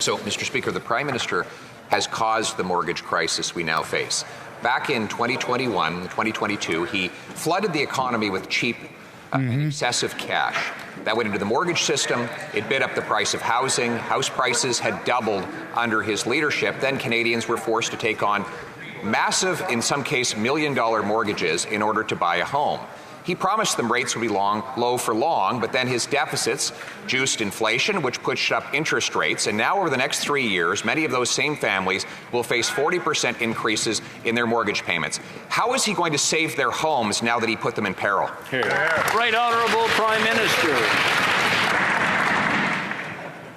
So, Mr. Speaker, the Prime Minister has caused the mortgage crisis we now face. Back in 2021, 2022, he flooded the economy with cheap and excessive cash. That went into the mortgage system. It bid up the price of housing. House prices had doubled under his leadership. Then Canadians were forced to take on massive, in some case, million-dollar mortgages in order to buy a home. He promised them rates would be low for long, but then his deficits juiced inflation, which pushed up interest rates. And now over the next 3 years, many of those same families will face 40% increases in their mortgage payments. How is he going to save their homes now that he put them in peril? Right Honourable Prime Minister.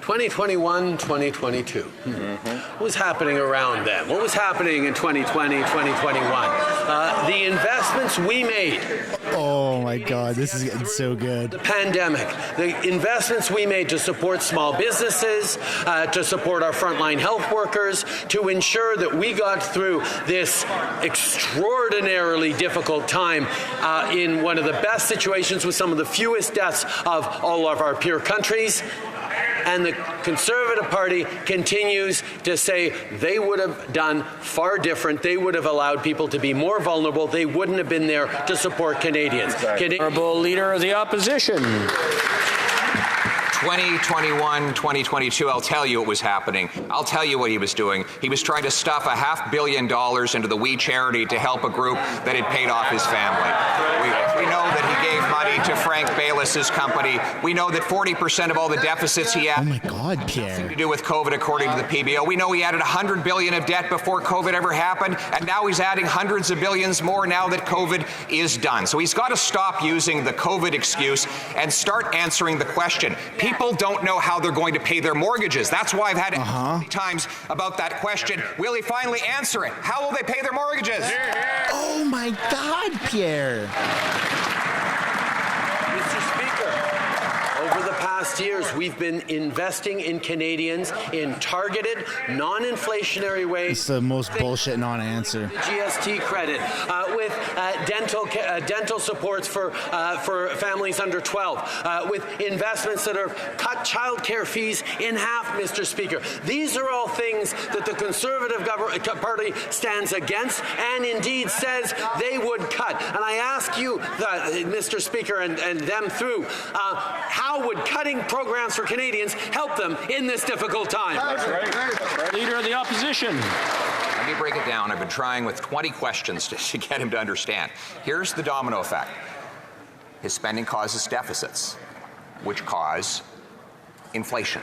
2021, 2022. What was happening around then? What was happening in 2020, 2021? The investments we made. Oh my God, this is getting so good. The pandemic, the investments we made to support small businesses, to support our frontline health workers, to ensure that we got through this extraordinarily difficult time in one of the best situations with some of the fewest deaths of all of our peer countries. And the Conservative Party continues to say they would have done far different. They would have allowed people to be more vulnerable. They wouldn't have been there to support Canadians. Honourable Leader of the Opposition. 2021, 2022, I'll tell you what was happening. I'll tell you what he was doing. He was trying to stuff $500 million into the We Charity to help a group that had paid off his family. We know that he gave money to Frank Bayless's company. We know that 40% of all the deficits he had. Oh my God, Pierre. To do with COVID, according to the PBO. We know he added $100 billion of debt before COVID ever happened, and now he's adding hundreds of billions more now that COVID is done. So he's got to stop using the COVID excuse and start answering the question. People don't know how they're going to pay their mortgages. That's why I've had it times about that question. Will he finally answer it? How will they pay their mortgages? Oh my God, Pierre. Mr. Speaker, over the past years, we've been investing in Canadians in targeted, non-inflationary ways. It's the most bullshit non-answer. GST credit, with dental supports for families under 12, with investments that have cut childcare fees in half, Mr. Speaker. These are all things that the Conservative Party stands against and indeed says they would cut. And I ask you, Mr. Speaker, and them through, how would cutting programs for Canadians help them in this difficult time? That's right. Leader of the Opposition. Let me break it down. I've been trying with 20 questions to get him to understand. Here's the domino effect. His spending causes deficits, which cause inflation,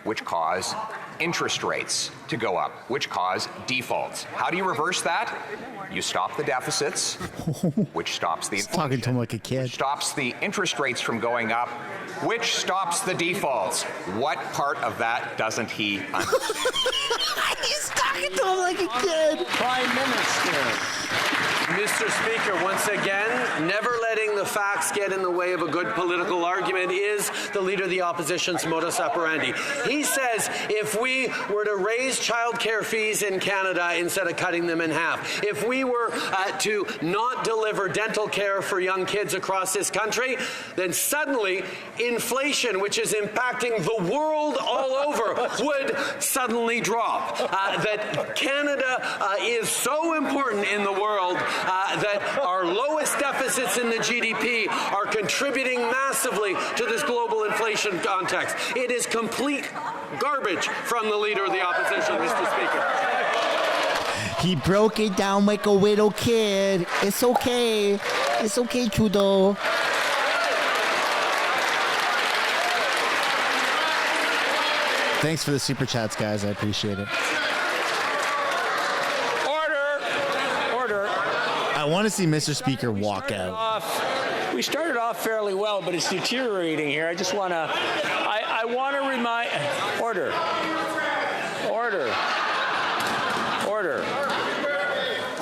which cause interest rates to go up, which cause defaults. How do you reverse that? You stop the deficits, which stops the inflation. Talking to him like a kid. Which stops the interest rates from going up, which stops the defaults. What part of that doesn't he understand? He's talking to him like a kid. Prime Minister. Mr. Speaker, once again, never letting the facts get in the way of a good political argument is the Leader of the Opposition's modus operandi. He says if we were to raise childcare fees in Canada instead of cutting them in half, if we were to not deliver dental care for young kids across this country, then suddenly inflation, which is impacting the world all over, would suddenly drop. That Canada is so important in the world that our lowest deficits in the GDP are contributing massively to this global inflation context. It is complete garbage from the Leader of the Opposition, Mr. Speaker. He broke it down like a little kid. It's okay. It's okay, Trudeau. Thanks for the super chats, guys. I appreciate it. I want to see Mr. Speaker walk out. We started off fairly well, but it's deteriorating here. I just want to, I want to remind, order.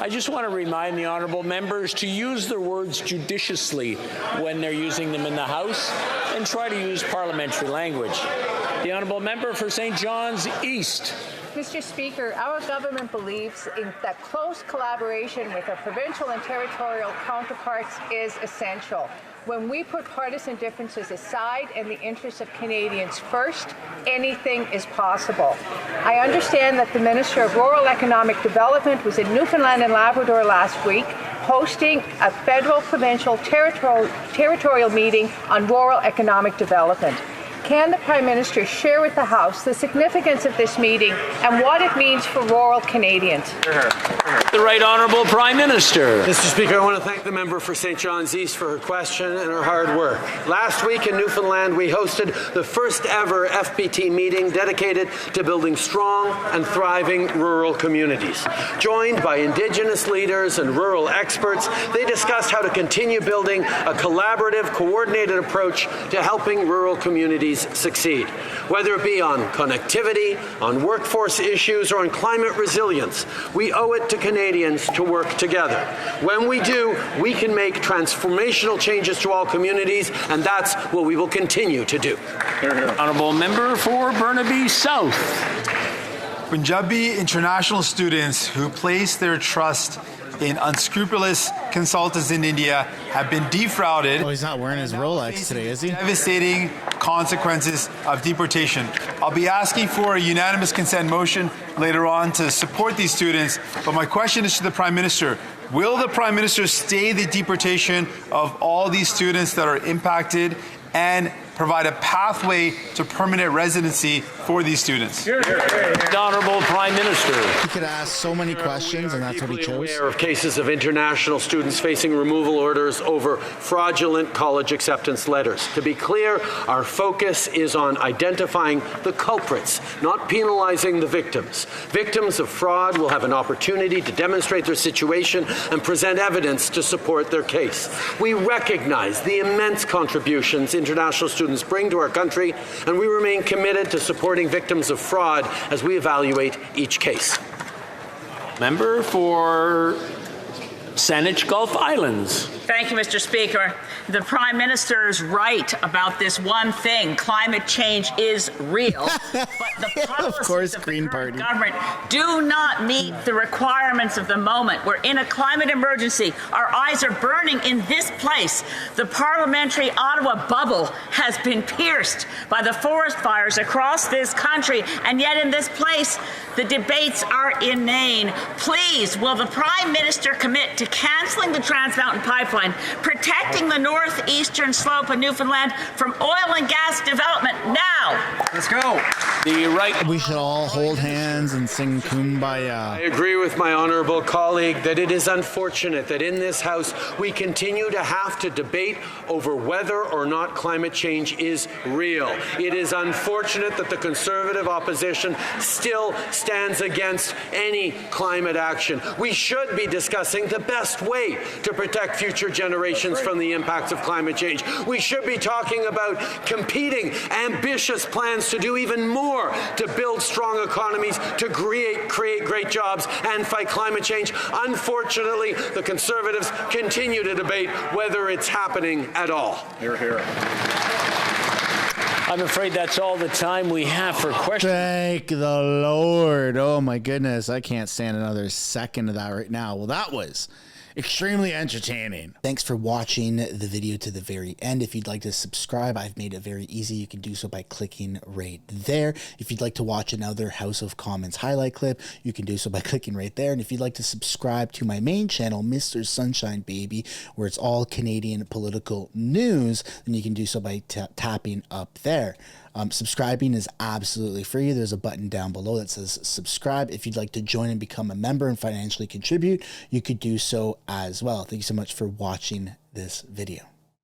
I just want to remind the honourable members to use their words judiciously when they're using them in the House and try to use parliamentary language. The honourable member for St. John's East. Mr. Speaker, our government believes in that close collaboration with our provincial and territorial counterparts is essential. When we put partisan differences aside and the interests of Canadians first, anything is possible. I understand that the Minister of Rural Economic Development was in Newfoundland and Labrador last week, hosting a federal, provincial, territorial meeting on rural economic development. Can the Prime Minister share with the House the significance of this meeting and what it means for rural Canadians? The Right Honourable Prime Minister. Mr. Speaker, I want to thank the member for St. John's East for her question and her hard work. Last week in Newfoundland, we hosted the first ever FPT meeting dedicated to building strong and thriving rural communities. Joined by Indigenous leaders and rural experts, they discussed how to continue building a collaborative, coordinated approach to helping rural communities succeed. Whether it be on connectivity, on workforce issues, or on climate resilience, we owe it to Canadians to work together. When we do, we can make transformational changes to all communities, and that's what we will continue to do. Honourable Member for Burnaby South. Punjabi international students who place their trust in unscrupulous consultants in India have been defrauded. Oh, he's not wearing his Rolex today, is he? Devastating consequences of deportation. I'll be asking for a unanimous consent motion later on to support these students, but my question is to the Prime Minister. Will the Prime Minister stay the deportation of all these students that are impacted and provide a pathway to permanent residency for these students? The Honourable Prime Minister. He could ask so many questions, and that's what he chose. Aware of cases of international students facing removal orders over fraudulent college acceptance letters. To be clear, our focus is on identifying the culprits, not penalizing the victims. Victims of fraud will have an opportunity to demonstrate their situation and present evidence to support their case. We recognize the immense contributions international students bring to our country, and we remain committed to supporting victims of fraud as we evaluate each case. Member for Saanich Gulf Islands. Thank you, Mr. Speaker. The Prime Minister is right about this one thing. Climate change is real, but the policies Of course, of the Green current Party. government do not meet the requirements of the moment. We're in a climate emergency. Our eyes are burning in this place. The parliamentary Ottawa bubble has been pierced by the forest fires across this country, and yet in this place, the debates are inane. Please, will the Prime Minister commit to cancelling the Trans Mountain Pipeline, protecting the northeastern slope of Newfoundland from oil and gas development now? Let's go. The Right. We should all hold hands and sing I Kumbaya. agree with my honourable colleague that it is unfortunate that in this House we continue to have to debate over whether or not climate change is real. It is unfortunate that the Conservative opposition still stands against any climate action. We should be discussing the best way to protect future generations from the impacts of climate change. We should be talking about competing, ambitious plans to do even more to build strong economies, to create great jobs and fight climate change. Unfortunately, the Conservatives continue to debate whether it's happening at all. Hear, hear. I'm afraid that's all the time we have for questions. Thank the Lord. Oh my goodness. I can't stand another second of that right now. Well, that was extremely entertaining. Thanks for watching the video to the very end. If you'd like to subscribe, I've made it very easy. You can do so by clicking right there. If you'd like to watch another House of Commons highlight clip, you can do so by clicking right there. And if you'd like to subscribe to my main channel, Mistersunshinebaby, where it's all Canadian political news, then you can do so by tapping up there. Subscribing is absolutely free. There's a button down below that says subscribe. If you'd like to join and become a member and financially contribute, you could do so as well. Thank you so much for watching this video.